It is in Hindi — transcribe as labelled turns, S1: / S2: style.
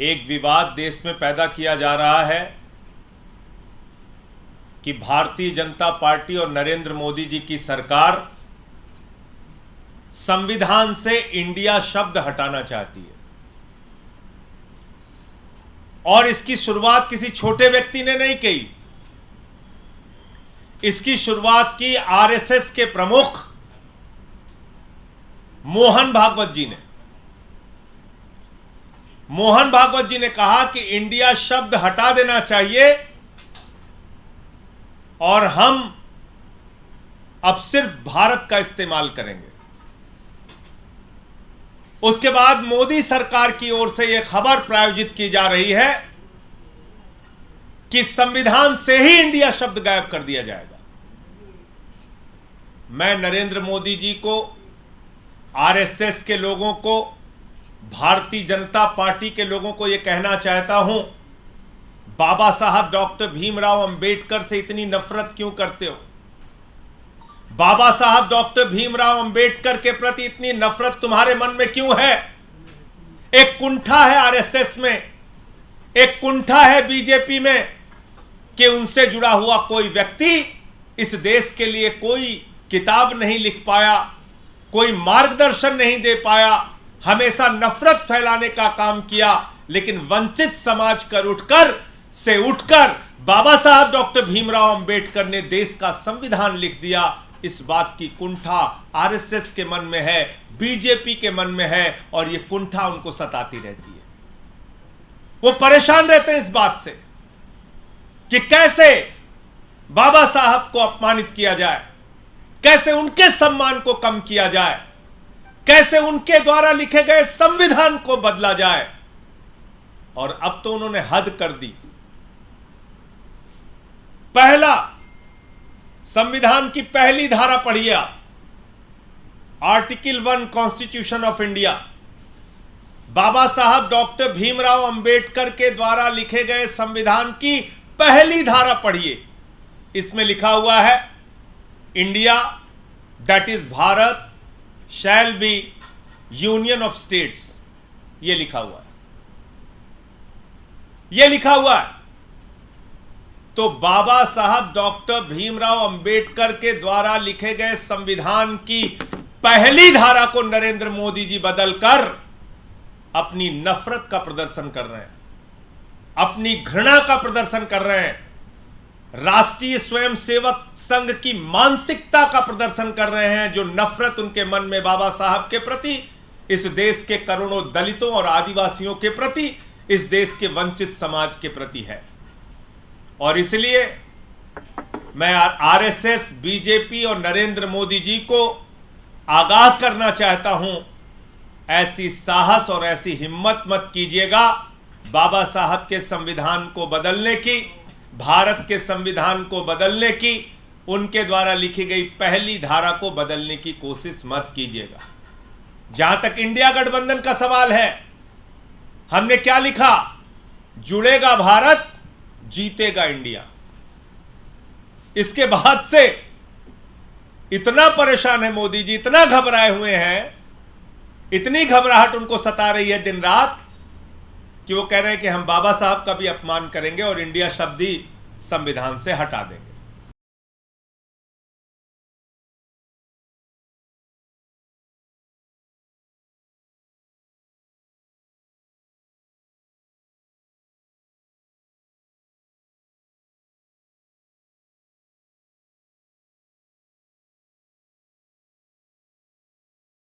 S1: एक विवाद देश में पैदा किया जा रहा है कि भारतीय जनता पार्टी और नरेंद्र मोदी जी की सरकार संविधान से इंडिया शब्द हटाना चाहती है। और इसकी शुरुआत किसी छोटे व्यक्ति ने नहीं की, इसकी शुरुआत की आरएसएस के प्रमुख मोहन भागवत जी ने। मोहन भागवत जी ने कहा कि इंडिया शब्द हटा देना चाहिए और हम अब सिर्फ भारत का इस्तेमाल करेंगे। उसके बाद मोदी सरकार की ओर से यह खबर प्रायोजित की जा रही है कि संविधान से ही इंडिया शब्द गायब कर दिया जाएगा। मैं नरेंद्र मोदी जी को, आरएसएस के लोगों को, भारतीय जनता पार्टी के लोगों को यह कहना चाहता हूं, बाबा साहब डॉक्टर भीमराव अंबेडकर से इतनी नफरत क्यों करते हो? बाबा साहब डॉक्टर भीमराव अंबेडकर के प्रति इतनी नफरत तुम्हारे मन में क्यों है? एक कुंठा है आरएसएस में, एक कुंठा है बीजेपी में कि उनसे जुड़ा हुआ कोई व्यक्ति इस देश के लिए कोई किताब नहीं लिख पाया, कोई मार्गदर्शन नहीं दे पाया, हमेशा नफरत फैलाने का काम किया। लेकिन वंचित समाज से उठकर बाबा साहब डॉक्टर भीमराव अंबेडकर ने देश का संविधान लिख दिया। इस बात की कुंठा आरएसएस के मन में है, बीजेपी के मन में है, और यह कुंठा उनको सताती रहती है। वो परेशान रहते हैं इस बात से कि कैसे बाबा साहब को अपमानित किया जाए, कैसे उनके सम्मान को कम किया जाए, कैसे उनके द्वारा लिखे गए संविधान को बदला जाए। और अब तो उन्होंने हद कर दी। पहला, संविधान की पहली धारा पढ़िए, आर्टिकल 1 कॉन्स्टिट्यूशन ऑफ इंडिया। बाबा साहब डॉक्टर भीमराव अंबेडकर के द्वारा लिखे गए संविधान की पहली धारा पढ़िए। इसमें लिखा हुआ है, India that is Bharat shall be union of states. यह लिखा हुआ है, यह लिखा हुआ है। तो बाबा साहब डॉक्टर भीमराव अंबेडकर के द्वारा लिखे गए संविधान की पहली धारा को नरेंद्र मोदी जी बदलकर अपनी नफरत का प्रदर्शन कर रहे हैं, अपनी घृणा का प्रदर्शन कर रहे हैं, राष्ट्रीय स्वयंसेवक संघ की मानसिकता का प्रदर्शन कर रहे हैं, जो नफरत उनके मन में बाबा साहब के प्रति, इस देश के करोड़ों दलितों और आदिवासियों के प्रति, इस देश के वंचित समाज के प्रति है। और इसलिए मैं आरएसएस, बीजेपी और नरेंद्र मोदी जी को आगाह करना चाहता हूं, ऐसी साहस और ऐसी हिम्मत मत कीजिएगा बाबा साहब के संविधान को बदलने की, भारत के संविधान को बदलने की, उनके द्वारा लिखी गई पहली धारा को बदलने की कोशिश मत कीजिएगा। जहां तक इंडिया गठबंधन का सवाल है, हमने क्या लिखा? जुड़ेगा भारत, जीतेगा इंडिया। इसके बाद से इतना परेशान है मोदी जी, इतना घबराए हुए हैं, इतनी घबराहट उनको सता रही है दिन रात कि वो कह रहे हैं कि हम बाबा साहब का भी अपमान करेंगे और इंडिया शब्द ही संविधान से हटा देंगे।